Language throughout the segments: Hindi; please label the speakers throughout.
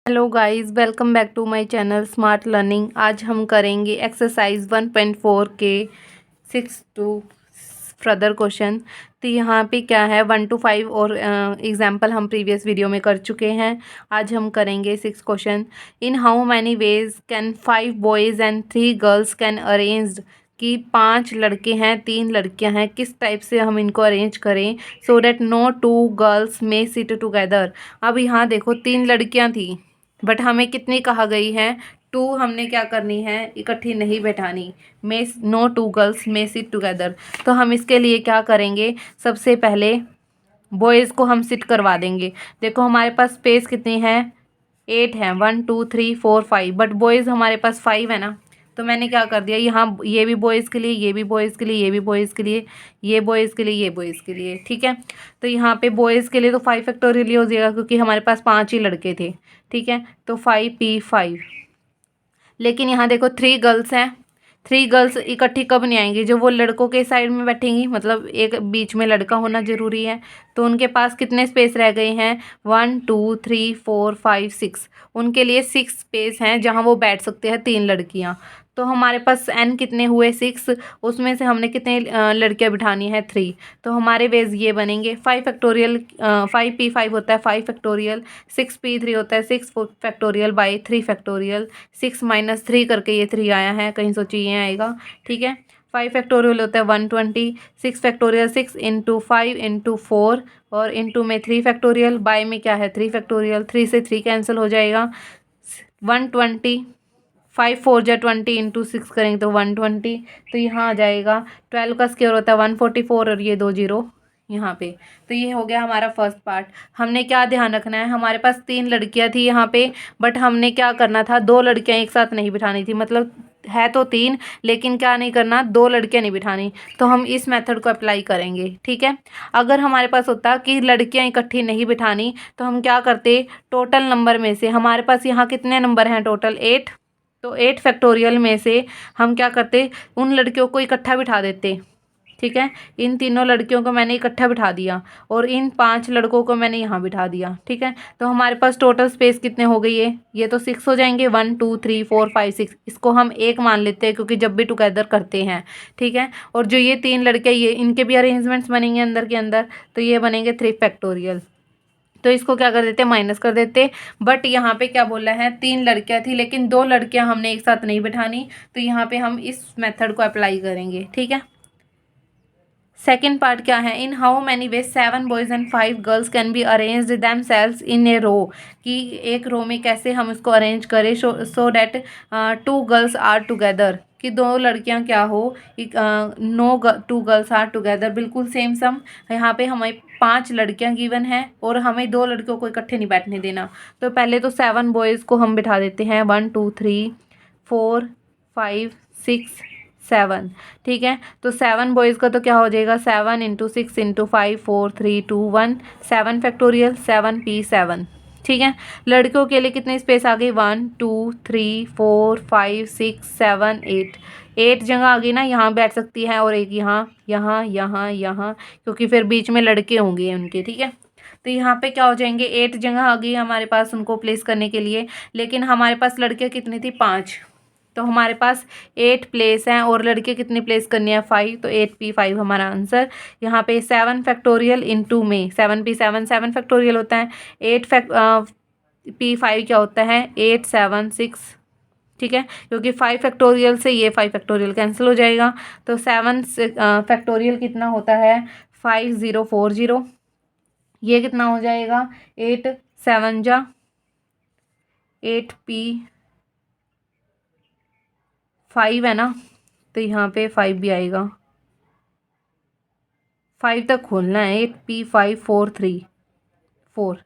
Speaker 1: Hello guys, welcome back to my channel smart learning. आज हम करेंगे एक्सरसाइज 1.4 के 6 टू फर्दर क्वेश्चन। तो यहाँ पे क्या है 1 to 5 और एग्जाम्पल हम प्रीवियस वीडियो में कर चुके हैं। आज हम करेंगे 6 question. In how many ways can 5 boys and 3 girls can arranged, कि 5 लड़के हैं 3 लड़कियां हैं, किस टाइप से हम इनको अरेंज करें सो डैट नो 2 गर्ल्स में सिट टुगेदर। अब यहाँ देखो 3 लड़कियां थी बट हमें कितनी कहा गई है, 2 हमने क्या करनी है, इकट्ठी नहीं बैठानी। मे नो 2 गर्ल्स मे सिट टुगेदर। तो हम इसके लिए क्या करेंगे, सबसे पहले बॉयज़ को हम सिट करवा देंगे। देखो हमारे पास स्पेस कितनी है, 8 है, 1 2 3 4 5, बट बॉयज़ हमारे पास 5 है ना। तो मैंने क्या कर दिया, यहाँ ये भी बॉयज़ के लिए, ये भी बॉयज़ के लिए, ये भी बॉयज़ के लिए, ये बॉयज़ के लिए, ये बॉयज़ के लिए, ठीक है। तो यहाँ पे बॉयज़ के लिए तो 5 फैक्टोरियल हो जाएगा क्योंकि हमारे पास 5 ही लड़के थे, ठीक है। तो 5p5। लेकिन यहाँ देखो 3 गर्ल्स हैं, 3 गर्ल्स इकट्ठी कब नहीं आएंगी, जो वो लड़कों के साइड में बैठेंगी, मतलब एक बीच में लड़का होना ज़रूरी है। तो उनके पास कितने स्पेस रह गए हैं, 1 2 3 4 5 6। उनके लिए 6 स्पेस हैं जहाँ वो बैठ सकते हैं 3 लड़कियाँ। तो हमारे पास n कितने हुए, 6। उसमें से हमने कितने लड़कियाँ बिठानी है, 3। तो हमारे वेज ये बनेंगे 5 फैक्टोरियल, 5p5 होता है 5 फैक्टोरियल, 6p3 होता है 6 फैक्टोरियल बाई 3 फैक्टोरियल। 6 माइनस 3 करके ये 3 आया है, कहीं सोचिए ये आएगा, ठीक है। 5 फैक्टोरियल होता है 120, 6 फैक्टोरियल 6 इंटू 5 इंटू 4, और इंटू में 3 फैक्टोरियल, बाय में क्या है 3 फैक्टोरियल, 3 से 3 कैंसिल हो जाएगा, 120। 5 4 जा 20 इंटू 6 करेंगे तो 120। तो यहाँ आ जाएगा 12 का स्क्वायर होता है 144, और ये 2 जीरो यहाँ पे। तो ये हो गया हमारा फर्स्ट पार्ट। हमने क्या ध्यान रखना है, हमारे पास 3 लड़कियां थी यहाँ पे, बट हमने क्या करना था, 2 लड़कियां एक साथ नहीं बिठानी थी। मतलब है तो 3, लेकिन क्या नहीं करना, 2 लड़कियां नहीं बिठानी। तो हम इस मेथड को अप्लाई करेंगे, ठीक है। अगर हमारे पास होता कि लड़कियां इकट्ठी नहीं बिठानी, तो हम क्या करते, टोटल नंबर में से हमारे पास यहाँ कितने नंबर हैं, टोटल 8। तो 8 फैक्टोरियल में से हम क्या करते, उन लड़कियों को इकट्ठा बिठा देते, ठीक है। इन तीनों लड़कियों को मैंने इकट्ठा बिठा दिया और इन 5 लड़कों को मैंने यहाँ बिठा दिया, ठीक है। तो हमारे पास टोटल स्पेस कितने हो गई है, ये तो 6 हो जाएंगे, 1 2 3 4 5 6। इसको हम एक मान लेते हैं क्योंकि जब भी टुगेदर करते हैं, ठीक है। और जो ये 3 लड़के, ये इनके भी अरेंजमेंट्स बनेंगे अंदर के अंदर, तो ये बनेंगे 3 फैक्टोरियल। तो इसको क्या कर देते, माइनस कर देते। बट यहाँ पे क्या बोला है, 3 लड़कियां थी लेकिन 2 लड़कियां हमने एक साथ नहीं बिठानी, तो यहाँ पे हम इस मेथड को अप्लाई करेंगे, ठीक है। सेकेंड पार्ट क्या है, in how many ways 7 boys and 5 girls can be arranged themselves in a row, कि एक रो में कैसे हम इसको अरेंज करें so that 2 girls are together, कि 2 लड़कियां क्या हो, नो 2 गर्ल्स आर टुगेदर। बिल्कुल सेम सम, यहाँ पे हमें 5 लड़कियां गिवन हैं और हमें 2 लड़कियों को इकट्ठे नहीं बैठने देना। तो पहले तो 7 बॉयज़ को हम बिठा देते हैं, 1 2 3 4 5 6 7, ठीक है। तो 7 बॉयज़ का तो क्या हो जाएगा, 7 इंटू 6 इंटू 5 4 3 2 1, 7 फैक्टोरियल 7p7, ठीक है। लड़कियों के लिए कितनी स्पेस आ गई, 1 2 3 4 5 6 7 8। 8 जगह आ गई ना, यहाँ बैठ सकती है, और एक यहाँ यहाँ यहाँ यहाँ, क्योंकि फिर बीच में लड़के होंगे उनके, ठीक है। तो यहाँ पे क्या हो जाएंगे, 8 जगह आ गई हमारे पास उनको प्लेस करने के लिए। लेकिन हमारे पास लड़कियाँ कितनी थी, 5। तो हमारे पास 8 प्लेस हैं और लड़के कितनी प्लेस करनी है, 5। तो 8p5 हमारा आंसर। यहाँ पे 7 फैक्टोरियल इंटू में 7p7, 7 फैक्टोरियल होता है, 8 p5 क्या होता है, 8 7 6, ठीक है। क्योंकि 5 फैक्टोरियल से ये 5 फैक्टोरियल कैंसिल हो जाएगा। तो 7 फैक्टोरियल कितना होता है, 5040। ये कितना हो जाएगा, 8 7 जा 8p5 है ना, तो यहाँ पे 5 भी आएगा, 5 तक खोलना है, 8p5 4 3 4,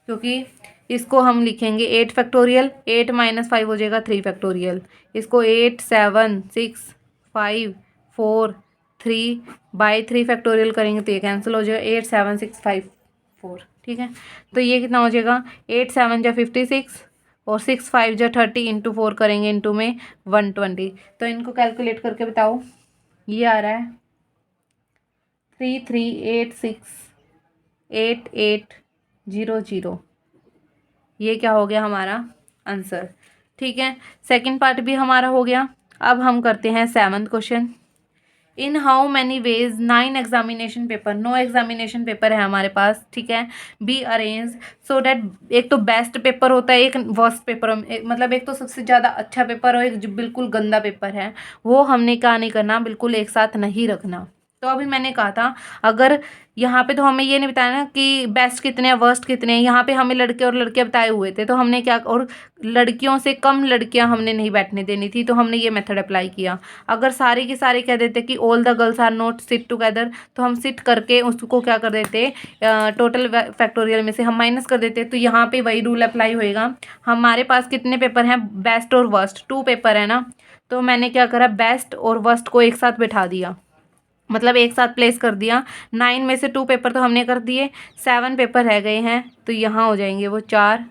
Speaker 1: क्योंकि इसको हम लिखेंगे 8 फैक्टोरियल, 8 माइनस 5 हो जाएगा 3 फैक्टोरियल। इसको 8 7 6 5 4 3 बाई 3 फैक्टोरियल करेंगे तो ये कैंसिल हो जाएगा, 8 7 6 5 4, ठीक है। तो ये कितना हो जाएगा, 8 7 जा 56 और 6 5 जा 30 इंटू 4 करेंगे, इंटू में 120। तो इनको कैलकुलेट करके बताओ, ये आ रहा है 3386 8800, ये क्या हो गया हमारा आंसर। ठीक है, सेकंड पार्ट भी हमारा हो गया। अब हम करते हैं 7th question. In how many veg 9 examination paper, 9 examination paper है हमारे पास, ठीक है, बी अरेंज सो डैट, एक तो बेस्ट पेपर होता है, एक वर्स्ट पेपर, मतलब एक तो सबसे ज़्यादा अच्छा पेपर और एक जो बिल्कुल गंदा पेपर है, वो हमने क्या नहीं करना, बिल्कुल एक साथ नहीं रखना। तो अभी मैंने कहा था, अगर यहाँ पे तो हमें ये नहीं बताया ना कि बेस्ट कितने हैं वर्स्ट कितने हैं, यहाँ पे हमें लड़के और लड़कियां बताए हुए थे, तो हमने क्या, और लड़कियों से कम लड़कियां हमने नहीं बैठने देनी थी, तो हमने ये मेथड अप्लाई किया। अगर सारे के सारे कह देते कि all the girls are not sit together, तो हम सिट करके उसको क्या कर देते, टोटल फैक्टोरियल में से हम माइनस कर देते। तो यहाँ पे वही रूल अप्लाई होएगा। हमारे पास कितने पेपर हैं, बेस्ट और वर्स्ट, 2 पेपर है ना, तो मैंने क्या करा, बेस्ट और वर्स्ट को एक साथ बिठा दिया, मतलब एक साथ प्लेस कर दिया। 9 में से 2 पेपर तो हमने कर दिए, 7 पेपर रह गए हैं, तो यहाँ हो जाएंगे वो 4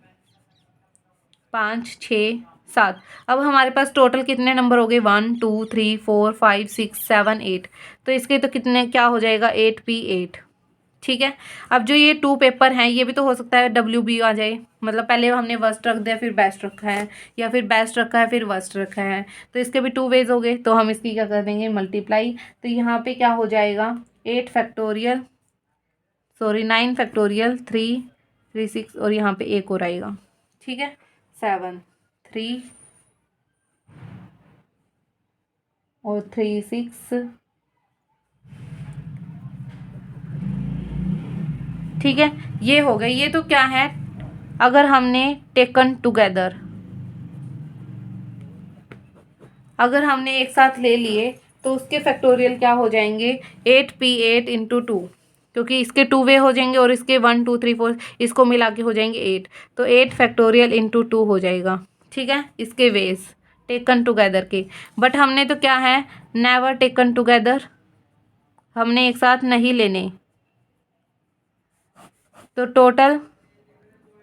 Speaker 1: 5 6 7। अब हमारे पास टोटल कितने नंबर हो गए, 1 2 3 4 5 6 7 8, तो इसके तो कितने क्या हो जाएगा, 8P8। ठीक है, अब जो ये 2 पेपर हैं, ये भी तो हो सकता है WB आ जाए, मतलब पहले हमने वर्स्ट रख दिया फिर बेस्ट रखा है, या फिर बेस्ट रखा है फिर वर्स्ट रखा है, तो इसके भी 2 वेज हो गए। तो हम इसकी क्या कर देंगे, मल्टीप्लाई। तो यहाँ पे क्या हो जाएगा, 8 फैक्टोरियल, सॉरी 9 फैक्टोरियल, 3 6, और यहाँ पे एक और आएगा, ठीक है, 7 3 और 3 6, ठीक है, ये हो गए। ये तो क्या है, अगर हमने टेकन टुगेदर, अगर हमने एक साथ ले लिए तो उसके फैक्टोरियल क्या हो जाएंगे, 8P8 × 2, क्योंकि इसके 2 वे हो जाएंगे और इसके 1 2 3 4 इसको मिला के हो जाएंगे 8, तो 8 फैक्टोरियल × 2 हो जाएगा। ठीक है, इसके वेज टेकन टुगेदर के। बट हमने तो क्या है, नेवर टेकन टुगेदर, हमने एक साथ नहीं लेने, तो टोटल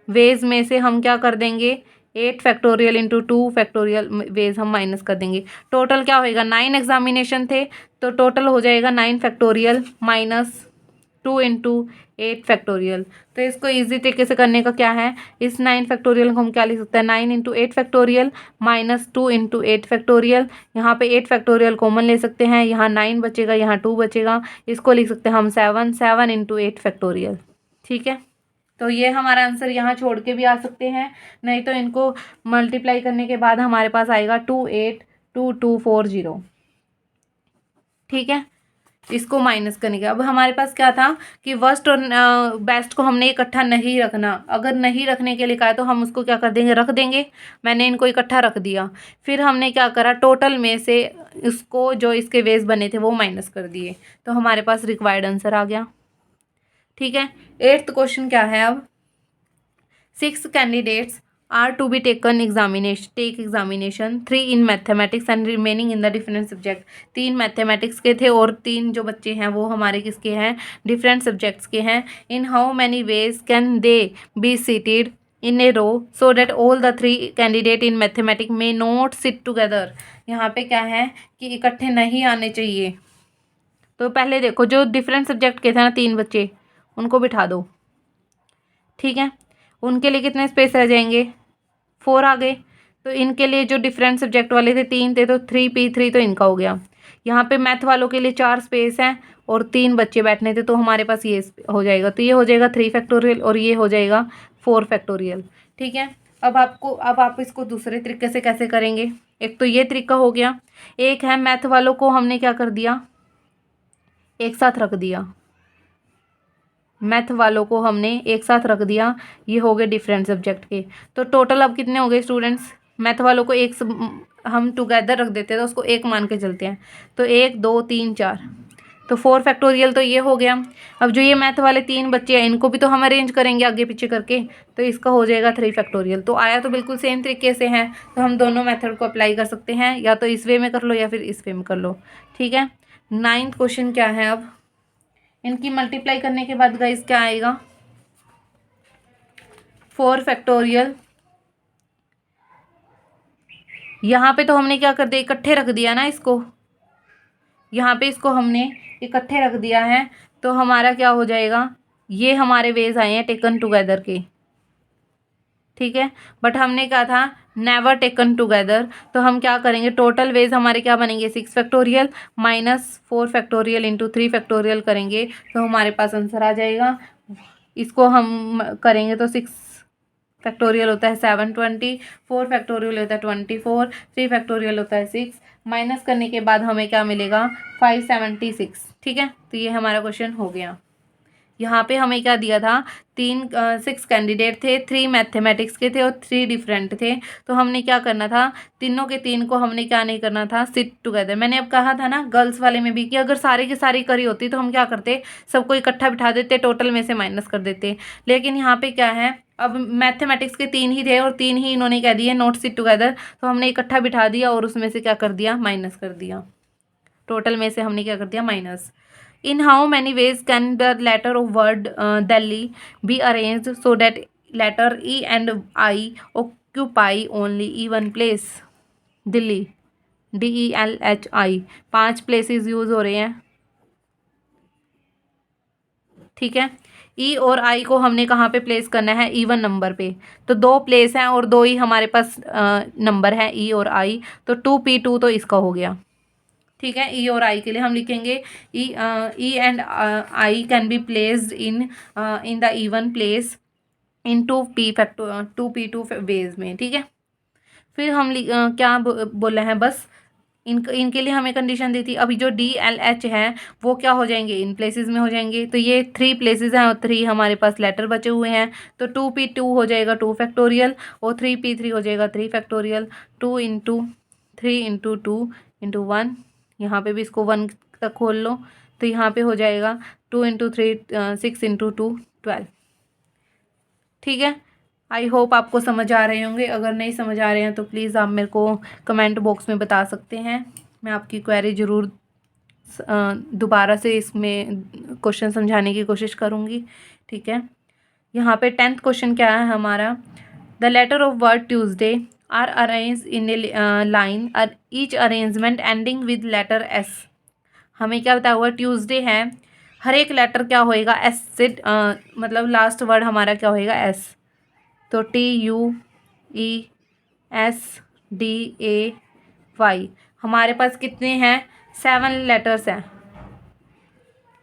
Speaker 1: वेज में से हम क्या कर देंगे, 8 फैक्टोरियल × 2 फैक्टोरियल वेज हम माइनस कर देंगे। टोटल क्या होएगा, 9 एग्जामिनेशन थे, तो टोटल हो जाएगा 9 फैक्टोरियल माइनस 2 × 8 फैक्टोरियल। तो इसको इजी तरीके से करने का क्या है, इस 9 फैक्टोरियल को हम क्या लिख सकते हैं, 9 × 8 फैक्टोरियल माइनस 2 × 8 फैक्टोरियल। यहाँ पे 8 फैक्टोरियल कॉमन ले सकते हैं, यहाँ 9 बचेगा, यहाँ 2 बचेगा, इसको लिख सकते हैं हम 7 × 8 फैक्टोरियल। ठीक है, तो ये हमारा आंसर यहाँ छोड़ के भी आ सकते हैं, नहीं तो इनको मल्टीप्लाई करने के बाद हमारे पास आएगा 282240। ठीक है, इसको माइनस करने के अब हमारे पास क्या था कि वर्स्ट और बेस्ट को हमने इकट्ठा नहीं रखना। अगर नहीं रखने के लिए कहा है तो हम उसको क्या कर देंगे, रख देंगे। मैंने इनको इकट्ठा रख दिया, फिर हमने क्या करा, टोटल में से इसको जो इसके वेज बने थे वो माइनस कर दिए, तो हमारे पास रिक्वायर्ड आंसर आ गया। ठीक है, 8th क्वेश्चन क्या है अब, 6 candidates are to be taken examination 3 in mathematics and remaining in the different subject। 3 mathematics के थे और 3 जो बच्चे हैं वो हमारे किसके हैं, डिफरेंट सब्जेक्ट्स के हैं। In how many ways can they be seated in a row so that all the 3 candidate in mathematics में नॉट सिट टुगेदर। यहाँ पे क्या है कि इकट्ठे नहीं आने चाहिए। तो पहले देखो, जो डिफरेंट सब्जेक्ट के थे ना 3 बच्चे, उनको बिठा दो। ठीक है, उनके लिए कितने स्पेस रह जाएंगे, 4 आ गए। तो इनके लिए जो डिफरेंट सब्जेक्ट वाले थे 3 थे, तो 3P3 तो इनका हो गया। यहाँ पे मैथ वालों के लिए 4 स्पेस हैं और 3 बच्चे बैठने थे, तो हमारे पास ये हो जाएगा। तो ये हो जाएगा 3 फैक्टोरियल और ये हो जाएगा 4 फैक्टोरियल। ठीक है, अब आप इसको दूसरे तरीके से कैसे करेंगे, एक तो ये तरीका हो गया, एक है मैथ वालों को हमने क्या कर दिया, एक साथ रख दिया। मैथ वालों को हमने एक साथ रख दिया, ये हो गए डिफरेंट सब्जेक्ट के। तो टोटल अब कितने हो गए स्टूडेंट्स, मैथ वालों को एक हम टुगेदर रख देते हैं तो उसको एक मान के चलते हैं, तो 1 2 3 4, तो 4 फैक्टोरियल तो ये हो गया। अब जो ये मैथ वाले 3 बच्चे हैं इनको भी तो हम अरेंज करेंगे आगे पीछे करके, तो इसका हो जाएगा 3 फैक्टोरियल। तो आया तो बिल्कुल सेम तरीके से है, तो हम दोनों मेथड को अप्लाई कर सकते हैं, या तो इस वे में कर लो या फिर इस वे में कर लो। ठीक है, 9th क्वेश्चन क्या है, अब इनकी मल्टीप्लाई करने के बाद गाइस क्या आएगा, 4 फैक्टोरियल। यहाँ पे तो हमने क्या कर दिया, इकट्ठे रख दिया ना इसको, यहाँ पे इसको हमने इकट्ठे रख दिया है, तो हमारा क्या हो जाएगा, ये हमारे वेज आए हैं टेकन टुगेदर के। ठीक है, बट हमने कहा था नेवर टेकन टुगेदर, तो हम क्या करेंगे, टोटल वेज हमारे क्या बनेंगे 6 factorial minus 4 factorial into 3 factorial करेंगे तो हमारे पास आंसर आ जाएगा। इसको हम करेंगे तो 6 फैक्टोरियल होता है 720, 4 फैक्टोरियल होता है 24, 3 फैक्टोरियल होता है 6, माइनस करने के बाद हमें क्या मिलेगा 576। ठीक है, तो ये हमारा क्वेश्चन हो गया। यहाँ पे हमें क्या दिया था, 6 कैंडिडेट थे, 3 मैथमेटिक्स के थे और 3 डिफरेंट थे। तो हमने क्या करना था, तीनों के तीन को हमने क्या नहीं करना था, सिट टुगेदर। मैंने अब कहा था ना गर्ल्स वाले में भी कि अगर सारे की सारी करी होती तो हम क्या करते, सबको इकट्ठा बिठा देते, टोटल में से माइनस कर देते। लेकिन यहाँ पे क्या है, अब मैथमेटिक्स के 3 ही थे और 3 ही इन्होंने कह दिए नोट सिट टुगेदर, तो हमने इकट्ठा बिठा दिया और उसमें से क्या कर दिया, माइनस कर दिया। टोटल में से हमने क्या कर दिया, minus. In how many ways can the letter of word Delhi be arranged so that letter E and I occupy only even place? Delhi, DELHI, 5 places use हो रहे हैं। ठीक है, ई और आई को हमने कहाँ पे प्लेस करना है, इवन नंबर पे। तो 2 प्लेस हैं और 2 ही हमारे पास नंबर है, ई और आई, तो 2P2 तो इसका हो गया। ठीक है, ई और आई के लिए हम लिखेंगे E and I can be placed in the even place in 2P2 ways में। ठीक है, फिर हम क्या बोला है, बस इनके लिए हमें कंडीशन दी थी। अभी जो DLH है वो क्या हो जाएंगे, इन प्लेसेस में हो जाएंगे। तो ये 3 प्लेसेस हैं और 3 हमारे पास लेटर बचे हुए हैं, तो 2P2 हो जाएगा 2 फैक्टोरियल और 3P3 हो जाएगा 3 फैक्टोरियल। 2 इंटू 3 इंटू 2 इंटू 1, यहाँ पे भी इसको 1 तक खोल लो, तो यहाँ पे हो जाएगा 2 इंटू 3 6 इंटू 2 12। ठीक है, आई होप आपको समझ आ रहे होंगे। अगर नहीं समझ आ रहे हैं तो प्लीज़ आप मेरे को कमेंट बॉक्स में बता सकते हैं, मैं आपकी क्वेरी ज़रूर दोबारा से इसमें क्वेश्चन समझाने की कोशिश करूँगी। ठीक है, यहाँ पे 10th क्वेश्चन क्या है हमारा, the letter of word Tuesday are arrange in a line, each arrangement ending with letter S. हमें क्या बताया हुआ, ट्यूसडे है, हर एक लेटर क्या होएगा, एस से मतलब लास्ट वर्ड हमारा क्या होएगा, एस। तो TUESDAY, हमारे पास कितने हैं, 7 लेटर्स हैं,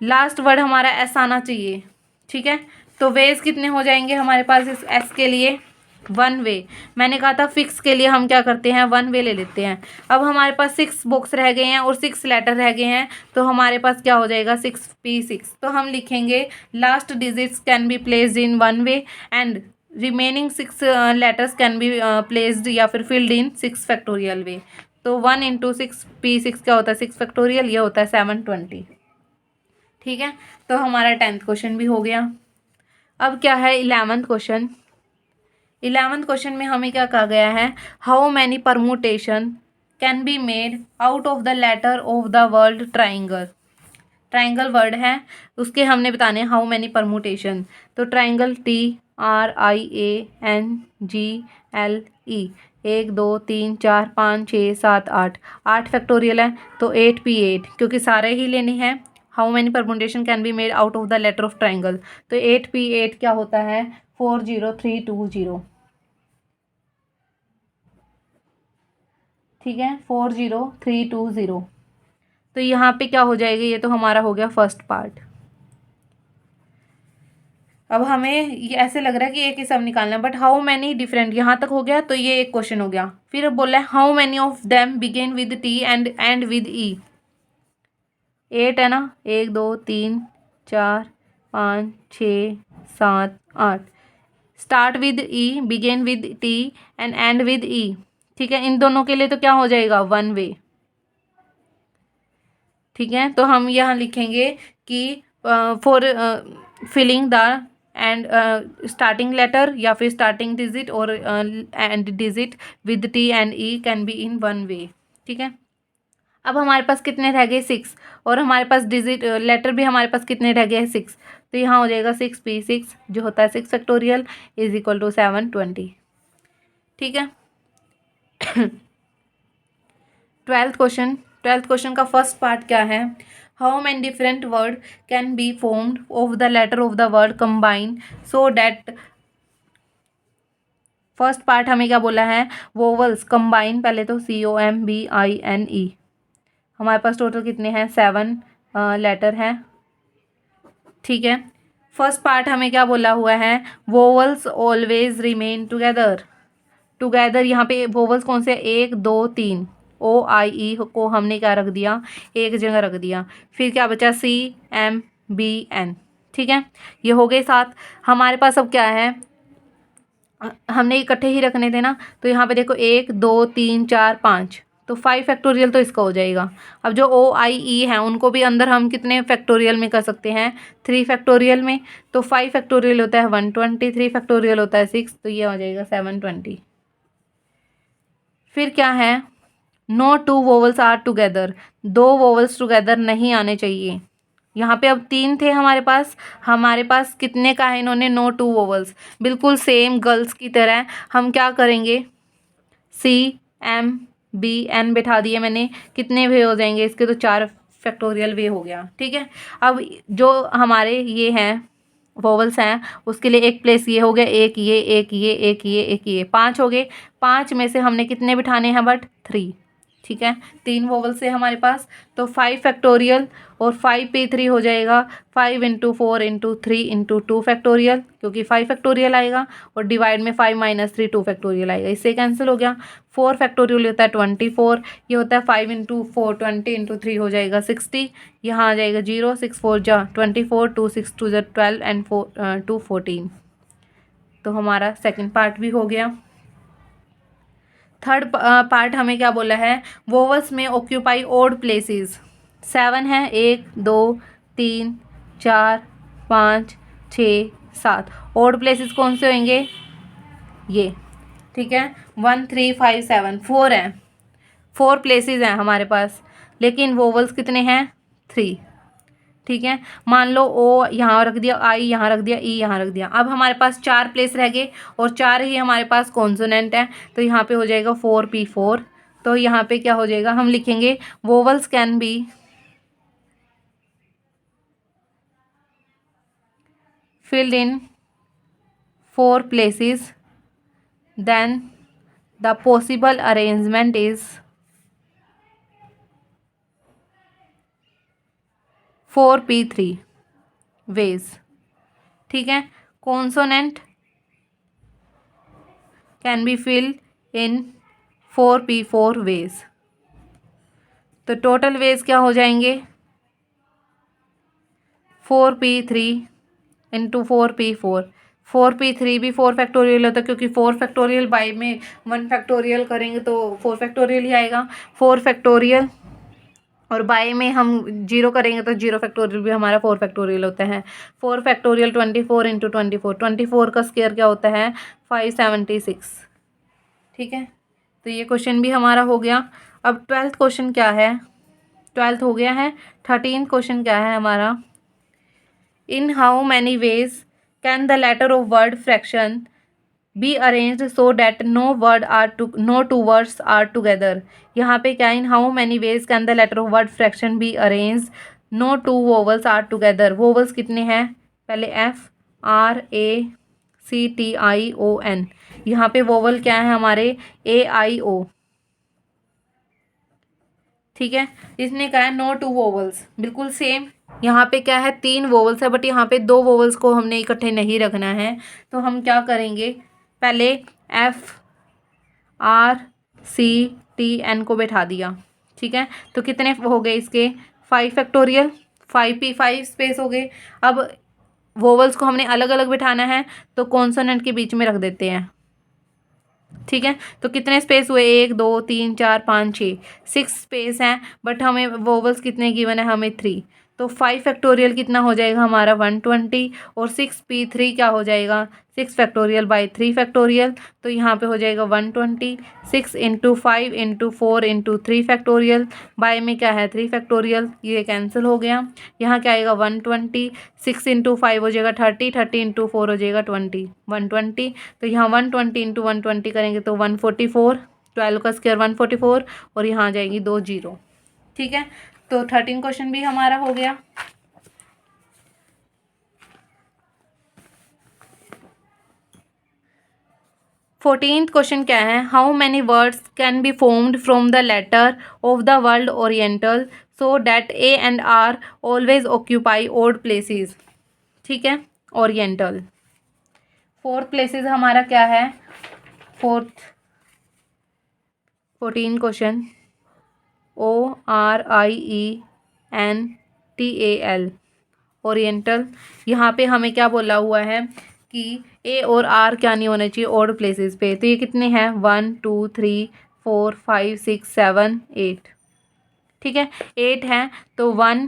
Speaker 1: लास्ट वर्ड हमारा एस आना चाहिए। ठीक है, तो वेज कितने हो जाएंगे हमारे पास इस एस के लिए, 1 वे। मैंने कहा था फिक्स के लिए हम क्या करते हैं, 1 वे ले लेते हैं। अब हमारे पास 6 बॉक्स रह गए हैं और 6 लेटर रह गए हैं, तो हमारे पास क्या हो जाएगा 6P6। तो हम लिखेंगे last digits can be placed in 1 way and remaining 6 letters can be placed या फिर फिल्ड इन 6 फैक्टोरियल वे। तो 1 इंटू 6P6 क्या होता है, 6 फैक्टोरियल, ये होता है 720। ठीक है, तो हमारा 10th क्वेश्चन भी हो गया। अब क्या है 11th क्वेश्चन। 11th क्वेश्चन में हमें क्या कहा गया है, how many permutation can be made out of the letter of the word triangle. Triangle word है, उसके हमने बताने हाउ मैनी परमुटेशन। तो ट्राइंगल TRIANGLE, 1 2 3 4 5 6 7 8, 8 फैक्टोरियल है, तो 8P8 क्योंकि सारे ही लेने हैं। How many permutation can be made out of the letter of triangle, तो 8P8 क्या होता है, 40320। ठीक है, 40320। तो यहाँ पे क्या हो जाएगा, ये तो हमारा हो गया फर्स्ट पार्ट। अब हमें ये ऐसे लग रहा है कि एक ही सब निकालना है, बट हाउ मैनी डिफरेंट, यहाँ तक हो गया, तो ये एक क्वेश्चन हो गया। फिर अब बोला है how many of them begin with T and with E। 8 है ना, 1 2 3 4 5 6 7 8, start with E, begin with T and with E। ठीक है, इन दोनों के लिए तो क्या हो जाएगा, 1 वे। ठीक है, तो हम यहाँ लिखेंगे कि for filling the end starting letter या फिर स्टार्टिंग डिजिट और end digit with T and E can be in 1 way. ठीक है, अब हमारे पास कितने रह गए, 6, और हमारे पास डिजिट लेटर भी हमारे पास कितने रह गए, 6। तो यहाँ हो जाएगा 6P6 जो होता है 6 फैक्टोरियल इज इक्वल टू 720। ठीक है, 12th क्वेश्चन का फर्स्ट पार्ट क्या है, how many different word can be formed of the letter of the word combine so that first part हमें क्या बोला है, वोवल्स कंबाइन, पहले तो COMBINE, हमारे पास टोटल कितने हैं 7 लेटर हैं, ठीक है। फर्स्ट पार्ट हमें क्या बोला हुआ है, vowels always remain together, together यहाँ पे वोवल्स कौन से 1 2 3, OIE को हमने क्या रख दिया, एक जगह रख दिया, फिर क्या बचा CMBN, ठीक है। ये हो गए 7। हमारे पास अब क्या है, हमने इकट्ठे ही रखने थे ना, तो यहाँ पे देखो 1 2 3 4 5, तो 5 फैक्टोरियल तो इसका हो जाएगा। अब जो OIE हैं उनको भी अंदर हम कितने फैक्टोरियल में कर सकते हैं, 3 फैक्टोरियल में, तो 5 फैक्टोरियल होता है 120, 3 फैक्टोरियल होता है 6, तो ये हो जाएगा 720। फिर क्या है, no 2 vowels are together, 2 vowels together नहीं आने चाहिए। यहाँ पे अब 3 थे हमारे पास कितने का है, इन्होंने नो 2 वोवल्स, बिल्कुल सेम गर्ल्स की तरह हम क्या करेंगे, CMBN बैठा दिए मैंने, कितने वे हो जाएंगे इसके, तो 4 फैक्टोरियल वे हो गया, ठीक है। अब जो हमारे ये हैं वोवल्स हैं उसके लिए एक प्लेस ये हो गया, एक ये, एक ये, एक ये, एक ये, 5 हो गए। 5 में से हमने कितने बिठाने हैं, बट 3, ठीक है। 3 वोवल्स है हमारे पास, तो 5 फैक्टोरियल और 5p3 हो जाएगा 5 × 4 × 3 × 2 फैक्टोरियल, क्योंकि 5 फैक्टोरियल आएगा, और डिवाइड में 5 - 3 2 फैक्टोरियल आएगा, इससे कैंसिल हो गया। 4 फैक्टोरियल होता है 24, ये होता है 5 × 4 20 × 3 हो जाएगा 60, यहाँ आ जाएगा 0, 6 4 जा 24, 2 6 2 जा 12 एंड 2 14। तो हमारा सेकंड पार्ट भी हो गया। थर्ड पार्ट हमें क्या बोला है, वोवल्स में ऑक्यूपाई ओड प्लेसेस, 7 है, 1 2 3 4 5 6 7, ओड प्लेसेस कौन से होंगे, ये, ठीक है। 1 3 5 7, 4 हैं, 4 प्लेसेस हैं हमारे पास, लेकिन वोवल्स कितने हैं, 3, ठीक है। मान लो ओ यहाँ रख दिया, आई यहाँ रख दिया, ई यहाँ रख दिया, अब हमारे पास 4 प्लेस रह गए और 4 ही हमारे पास कॉन्सोनेंट है, तो यहाँ पे हो जाएगा 4p4। तो यहाँ पे क्या हो जाएगा, हम लिखेंगे vowels can be filled in 4 places, then the possible arrangement is 4p3 ways, ठीक है। Consonant can be filled in 4p4 ways, तो टोटल वेज क्या हो जाएंगे, 4p3 × 4p4, 4p3 भी 4 फैक्टोरियल होता है, क्योंकि 4 फैक्टोरियल बाई में 1 फैक्टोरियल करेंगे तो 4 फैक्टोरियल ही आएगा, 4 फैक्टोरियल, और बाई में हम 0 करेंगे तो 0 फैक्टोरियल भी हमारा 4 फैक्टोरियल होता है। 4 फैक्टोरियल 24 × 24, 24 का स्क्वायर क्या होता है, 576, ठीक है। तो ये क्वेश्चन भी हमारा हो गया। अब 12th क्वेश्चन क्या है, 12th हो गया है। 13th क्वेश्चन क्या है हमारा, in how many ways can the letter of word fraction be arranged so that no two words are together। यहाँ पे क्या, in how many ways can the letter of word fraction be arranged no two vowels are together। vowels कितने हैं, पहले FRACTION, यहाँ पे vowel क्या है हमारे AIO, ठीक है। इसने कहा है नो 2 वोवल्स, बिल्कुल सेम, यहाँ पे क्या है 3 वोवल्स है, बट यहाँ पे 2 वोवल्स को हमने इकट्ठे नहीं रखना है, तो हम क्या करेंगे, पहले FRCTN को बैठा दिया, ठीक है। तो कितने हो गए इसके, 5 फैक्टोरियल, 5p5 स्पेस हो गए। अब वोवल्स को हमने अलग अलग बिठाना है, तो कॉन्सोनेंट के बीच में रख देते हैं, ठीक है। तो कितने स्पेस हुए, 1 2 3 4 5 6, 6 स्पेस हैं, बट हमें वोवल्स कितने गिवन है, हमें 3, तो 5 फैक्टोरियल कितना हो जाएगा हमारा 120, और 6p3 क्या हो जाएगा, 6 फैक्टोरियल बाई 3 फैक्टोरियल, तो यहाँ पे हो जाएगा 120, 6 × 5 × 4 × 3 फैक्टोरियल, बाई में क्या है 3 फैक्टोरियल, ये कैंसिल हो गया। यहाँ क्या आएगा 120, 6 × 5 हो जाएगा 30, 30 × 4 हो जाएगा 20, 120, तो यहाँ 120 × 120 करेंगे तो 144, 12 का स्क्वायर 144, और यहाँ आ जाएगी 2 0, ठीक है। तो 13 क्वेश्चन भी हमारा हो गया। 14th क्वेश्चन क्या है, how many words can be formed from the letter of the word oriental so that A and are always occupy odd places. ठीक है, ओरिएंटल। फोर्थ प्लेसेस हमारा क्या है, फोर्थ 14 क्वेश्चन, ORIENTAL, ओरिएंटल। यहाँ पे हमें क्या बोला हुआ है कि ए और आर क्या नहीं होना चाहिए ओड प्लेसेस पे। तो ये कितने हैं, 1 2 3 4 5 6 7 8। ठीक है, 8 हैं तो 1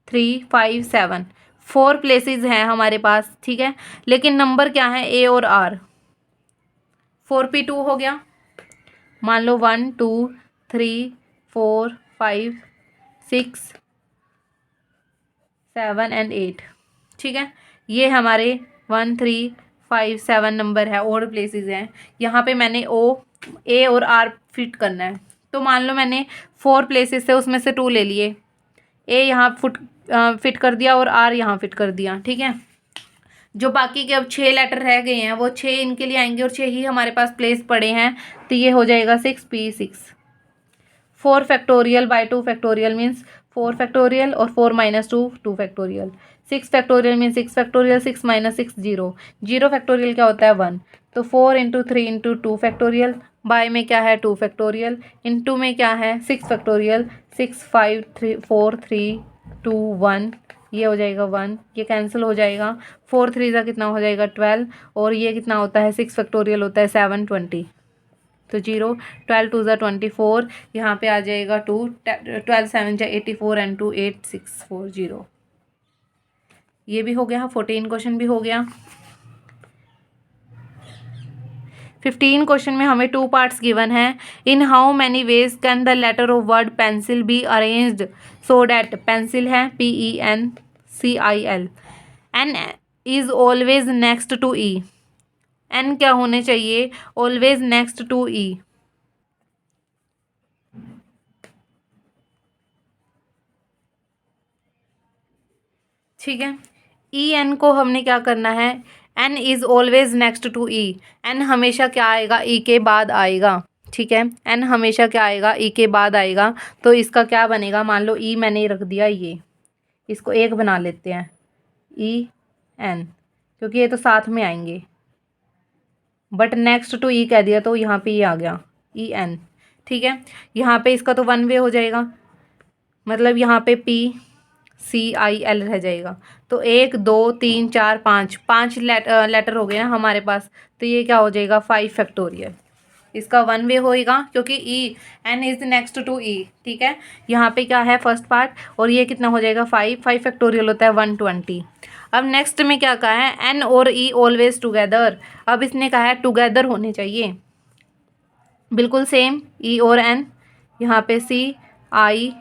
Speaker 1: 3 5 7 4 प्लेसेस हैं हमारे पास। ठीक है, लेकिन नंबर क्या है, ए और आर। 4P2 हो गया, मान लो 1 2 3 4 5 6 7 एंड 8। ठीक है, ये हमारे 1 3 5 7 नंबर है, ओड प्लेसेस हैं। यहाँ पे मैंने ए और आर फिट करना है। तो मान लो मैंने 4 प्लेसेस से उसमें से 2 ले लिए, ए यहाँ फिट कर दिया और आर यहाँ फिट कर दिया। ठीक है, जो बाकी के अब 6 लेटर रह गए हैं वो 6 इनके लिए आएंगे और 6 ही हमारे पास प्लेस पड़े हैं। तो ये हो जाएगा 6P6। 4 factorial by 2 factorial means 4 factorial और 4 minus 2 2 factorial. 6 factorial means 6 factorial, 6 minus 6 0। 0 factorial क्या होता है, 1। तो 4 इंटू 3 इंटू 2 फैक्टोरियल, बाय में क्या है 2 फैक्टोरियल, इंटू में क्या है 6 फैक्टोरियल, 6 5 3 4 3 2 1, ये हो जाएगा 1, ये कैंसिल हो जाएगा। 4 3 का कितना हो जाएगा 12, और ये कितना होता है 6 फैक्टोरियल होता है 7 20। तो 0 12 2 ज़ा 24, यहाँ पे आ जाएगा 2 12 7 जा 84 एंड 2 8 6 4 0। ये भी हो गया, 14 क्वेश्चन भी हो गया। 15 क्वेश्चन में हमें 2 पार्ट्स गिवन है। In how many ways can the letter of word pencil be arranged so that, pencil है PENCIL, N is always next to E. N क्या होने चाहिए, ऑलवेज नेक्स्ट टू ई। ठीक है, EN को हमने क्या करना है, N is always next to E। N हमेशा क्या आएगा, E के बाद आएगा। ठीक है, N हमेशा क्या आएगा, E के बाद आएगा। तो इसका क्या बनेगा, मान लो E मैंने रख दिया, ये इसको एक बना लेते हैं EN, क्योंकि ये तो साथ में आएंगे। बट नेक्स्ट टू E कह दिया तो यहाँ पे ये आ गया EN। ठीक है, यहाँ पे इसका तो 1 वे हो जाएगा, मतलब यहाँ पे PCIL रह जाएगा। तो 1 2 3 4 5 लेटर हो गए ना हमारे पास। तो ये क्या हो जाएगा 5 फैक्टोरियल, इसका 1 वे होएगा क्योंकि N is next to E। ठीक है, यहाँ पे क्या है फर्स्ट पार्ट, और ये कितना हो जाएगा 5 फैक्टोरियल होता है 120। अब नेक्स्ट में क्या कहा है, N और E ऑलवेज टुगेदर। अब इसने कहा है टुगेदर होने चाहिए, बिल्कुल सेम E और N। यहाँ पे CIL,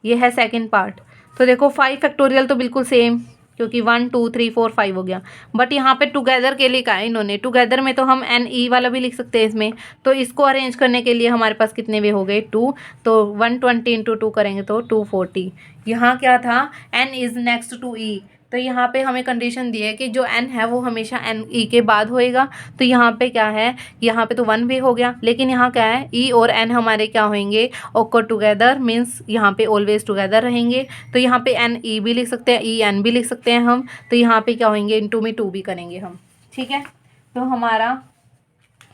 Speaker 1: ये है सेकंड पार्ट। तो देखो 5 फैक्टोरियल तो बिल्कुल सेम, क्योंकि 1 2 3 4 5 हो गया। बट यहाँ पे टुगेदर के लिए कहा है इन्होंने, टुगेदर में तो हम NE वाला भी लिख सकते हैं इसमें। तो इसको अरेंज करने के लिए हमारे पास कितने वे हो गए 2। तो 120 इंटू 2 करेंगे तो 240। यहाँ क्या था, N is next to E। तो यहाँ पे हमें कंडीशन दी है कि जो N है वो हमेशा NE के बाद होएगा। तो यहाँ पे क्या है, यहाँ पे तो 1 वे हो गया, लेकिन यहाँ क्या है E और N हमारे क्या होंगे, ऑकर टुगेदर मीन्स यहाँ पे ऑलवेज टुगेदर रहेंगे। तो यहाँ पे NE भी लिख सकते हैं, EN भी लिख सकते हैं हम। तो यहाँ पे क्या होंगे, इनटू में 2 भी करेंगे हम। ठीक है, तो हमारा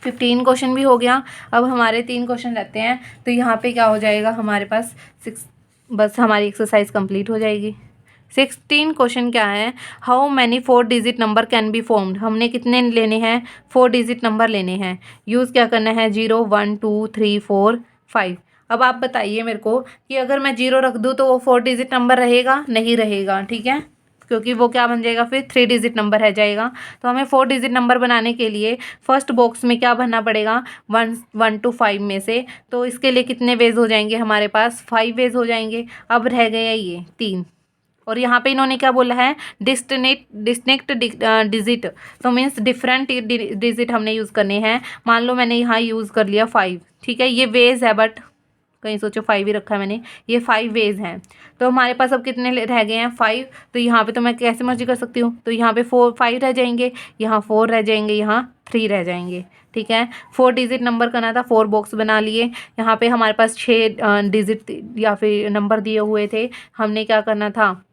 Speaker 1: 15 क्वेश्चन भी हो गया। अब हमारे 3 क्वेश्चन रहते हैं। तो यहाँ पे क्या हो जाएगा हमारे पास 6, बस हमारी एक्सरसाइज कंप्लीट हो जाएगी। 16 क्वेश्चन क्या है, how many 4 digit number can be formed. हमने कितने लेने हैं, 4 डिजिट नंबर लेने हैं। यूज़ क्या करना है, 0 1 2 3 4 5। अब आप बताइए मेरे को कि अगर मैं 0 रख दूँ तो वो 4 डिजिट नंबर रहेगा, नहीं रहेगा। ठीक है, क्योंकि वो क्या बन जाएगा, फिर 3 डिजिट नंबर रह जाएगा। तो हमें 4 डिजिट नंबर बनाने के लिए फर्स्ट बॉक्स में क्या भरना पड़ेगा, 1 to 5 में से। तो इसके लिए कितने वेज हो जाएंगे हमारे पास, 5 वेज हो जाएंगे। अब रह गया ये 3। और यहाँ पे इन्होंने क्या बोला है, डिस्टिंक्ट डिजिट, तो मीन्स डिफरेंट डिजिट हमने यूज़ करने हैं। मान लो मैंने यहाँ यूज़ कर लिया 5। ठीक है, ये वेज है बट कहीं सोचो 5 ही रखा है मैंने, ये 5 वेज हैं। तो हमारे पास अब कितने रह गए हैं 5। तो यहाँ पे तो मैं कैसे मर्जी कर सकती हूँ, तो यहाँ पे 5 रह जाएंगे, यहाँ 4 रह जाएंगे, यहाँ 3 रह जाएंगे। ठीक है, 4 डिजिट नंबर करना था, 4 बॉक्स बना लिए। यहाँ पे हमारे पास 6 डिजिट या फिर नंबर दिए हुए थे, हमने क्या करना था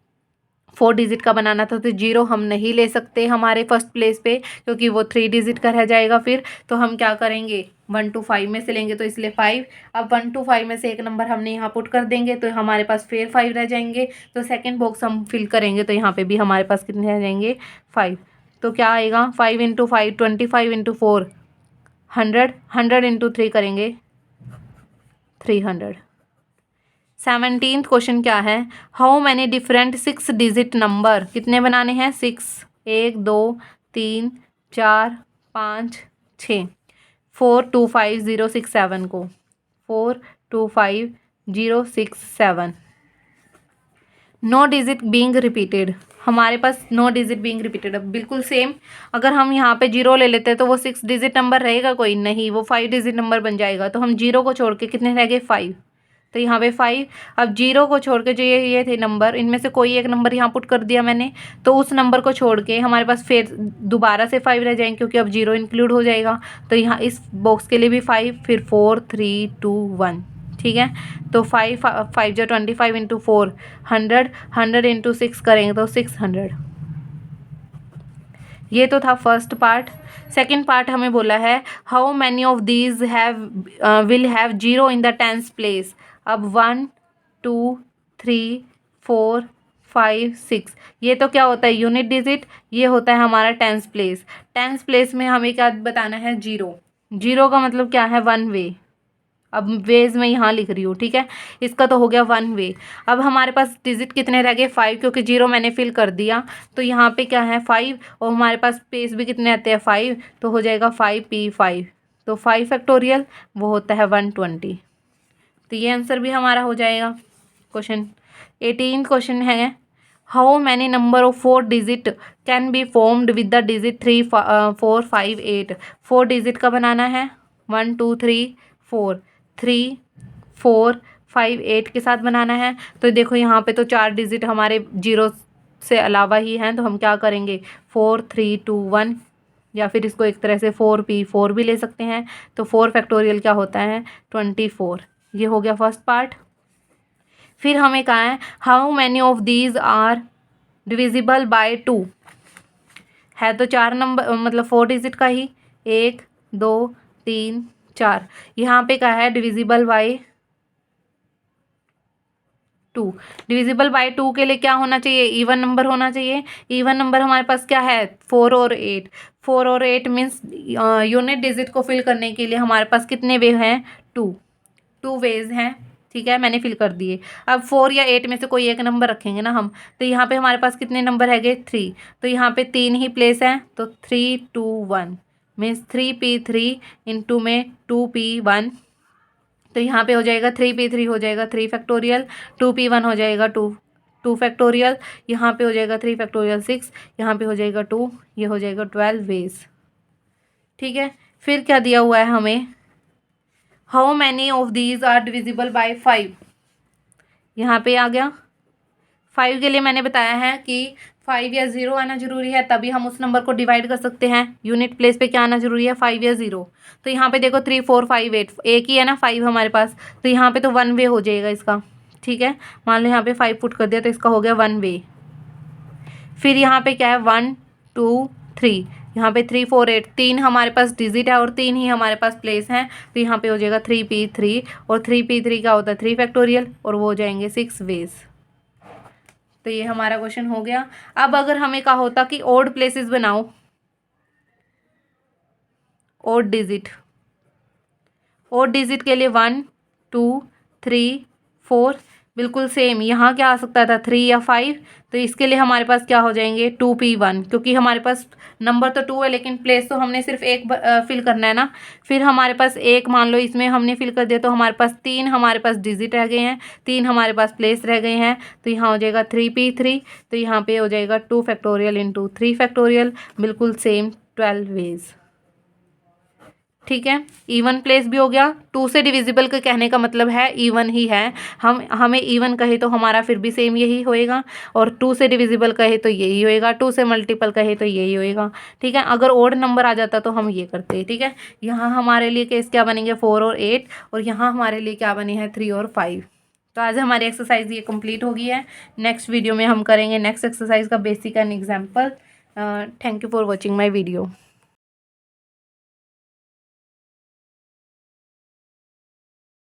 Speaker 1: 4 डिजिट का बनाना था। तो 0 हम नहीं ले सकते हमारे फर्स्ट प्लेस पे, क्योंकि वो 3 डिजिट का रह जाएगा फिर। तो हम क्या करेंगे 1 to 5 में से लेंगे, तो इसलिए 5। अब 1 to 5 में से एक नंबर हमने यहाँ पुट कर देंगे, तो हमारे पास फिर 5 रह जाएंगे। तो सेकेंड बॉक्स हम फिल करेंगे, तो यहाँ पे भी हमारे पास कितने रह जाएंगे 5। तो क्या आएगा 5 × 5 25 × 4 100, 100 × 3 करेंगे 300। 17th क्वेश्चन क्या है, how many different 6 digit number, कितने बनाने हैं 6, 1 2 3 4 5 6, 4 2 5 0 6 7 को 4 2 5 0 6 7। नो डिजिट बीइंग रिपीटेड, हमारे पास नो डिजिट बीइंग रिपीटेड। अब बिल्कुल सेम, अगर हम यहाँ पे 0 ले लेते हैं तो वो 6 डिजिट नंबर रहेगा कोई नहीं, वो 5 डिजिट नंबर बन जाएगा। तो हम 0 को छोड़ के कितने रह गए 5, तो यहाँ पे 5। अब 0 को छोड़ के जो ये थे नंबर, इनमें से कोई एक नंबर यहाँ पुट कर दिया मैंने, तो उस नंबर को छोड़ के हमारे पास फिर दोबारा से 5 रह जाएंगे, क्योंकि अब 0 इंक्लूड हो जाएगा। तो यहाँ इस बॉक्स के लिए भी 5, फिर 4 3 2 1। ठीक है, तो 5 5 जो 25 × 4 100, 100 × 6 करेंगे तो 600। ये तो था फर्स्ट पार्ट। सेकंड पार्ट हमें बोला है how many of these will have 0 in the tens place. अब 1 2 3 4 5 6, ये तो क्या होता है यूनिट डिजिट, ये होता है हमारा टेंस प्लेस। टेंस प्लेस में हमें क्या बताना है 0। 0 का मतलब क्या है 1 वे। अब वेज में यहाँ लिख रही हूँ, ठीक है, इसका तो हो गया 1 वे। अब हमारे पास डिजिट कितने रह गए 5, क्योंकि 0 मैंने फिल कर दिया। तो यहाँ पे क्या है 5, और हमारे पास स्पेस भी कितने आते हैं 5, तो हो जाएगा 5p5। तो 5 फैक्टोरियल वो होता है 120। तो ये आंसर भी हमारा हो जाएगा। क्वेश्चन 18 क्वेश्चन है how many number of 4 digit can be formed with the digit 3 4 5 8। 4 digit का बनाना है 1 2 3 4, 3 4 5 8 के साथ बनाना है। तो देखो यहाँ पे तो 4 डिजिट हमारे 0 से अलावा ही हैं, तो हम क्या करेंगे 4 3 2 1, या फिर इसको एक तरह से 4p4 भी ले सकते हैं। तो 4 फैक्टोरियल क्या होता है 24। ये हो गया फर्स्ट पार्ट। फिर हमें कहा है how many of these are divisible by 2। है तो 4 नंबर, मतलब 4 डिजिट का ही, 1 2 3 4। यहाँ पे क्या है डिविजिबल बाय 2। डिविजिबल बाय 2 के लिए क्या होना चाहिए इवन नंबर होना चाहिए। इवन नंबर हमारे पास क्या है 4 और 8। 4 और 8 मीन्स यूनिट डिजिट को फिल करने के लिए हमारे पास कितने वे हैं 2 वेज हैं। ठीक है, मैंने फिल कर दिए। अब 4 या 8 में से कोई एक नंबर रखेंगे ना हम, तो यहाँ पे हमारे पास कितने नंबर है 3। तो यहाँ पे 3 ही प्लेस हैं, तो 3 2 1 मीन्स 3p3 इंटू में 2p1। तो यहाँ पे हो जाएगा 3p3 हो जाएगा 3 फैक्टोरियल, 2p1 हो जाएगा 2 फैक्टोरियल, यहाँ पे हो जाएगा 3 फैक्टोरियल 6, यहाँ पे हो जाएगा 2, ये हो जाएगा 12 वेज। ठीक है, फिर क्या दिया हुआ है हमें how many of these are divisible by 5। यहाँ पे आ गया 5 के लिए मैंने बताया है कि 5 या 0 आना जरूरी है, तभी हम उस नंबर को डिवाइड कर सकते हैं। यूनिट प्लेस पे क्या आना जरूरी है 5 या 0। तो यहाँ पे देखो 3 4 5 8, एक ही है ना 5 हमारे पास, तो यहाँ पे तो 1 वे हो जाएगा इसका। ठीक है, मान लो यहाँ पे 5 पुट कर दिया, तो इसका हो गया 1 वे। फिर यहाँ पे क्या है 1 2 3, यहाँ पे 3 4 8, 3 हमारे पास डिजिट है और 3 ही हमारे पास प्लेस हैं। तो यहाँ पे हो जाएगा 3p3, और 3p3 क्या होता है 3 फैक्टोरियल, और वो हो जाएंगे 6 वेज। तो ये हमारा क्वेश्चन हो गया। अब अगर हमें कहा होता कि ओड प्लेसेस बनाओ, ओड डिजिट के लिए 1 2 3 4, बिल्कुल सेम। यहाँ क्या आ सकता था 3 या 5, तो इसके लिए हमारे पास क्या हो जाएंगे 2p1, क्योंकि हमारे पास नंबर तो 2 है लेकिन प्लेस तो हमने सिर्फ एक फिल करना है ना। फिर हमारे पास एक मान लो इसमें हमने फिल कर दिया, तो हमारे पास 3 हमारे पास डिजिट रह गए हैं, 3 हमारे पास प्लेस रह गए हैं। तो यहाँ हो जाएगा 3p3, तो यहाँ पे हो जाएगा 2 फैक्टोरियल इंटू 3 फैक्टोरियल, बिल्कुल सेम 12 वेज। ठीक है, इवन प्लेस भी हो गया। 2 से डिविजिबल का कहने का मतलब है इवन ही है, हमें इवन कहे तो हमारा फिर भी सेम यही होएगा, और 2 से डिविजिबल कहे तो यही होएगा, 2 से मल्टीपल कहे तो यही होएगा। ठीक है, अगर ओड नंबर आ जाता तो हम ये करते हैं। ठीक है, यहाँ हमारे लिए केस क्या बनेंगे 4 और 8, और यहाँ हमारे लिए क्या बने हैं 3 और 5। तो आज हमारी एक्सरसाइज ये कंप्लीट हो गई है। नेक्स्ट वीडियो में हम करेंगे नेक्स्ट एक्सरसाइज का basic and example. Thank you for watching my video.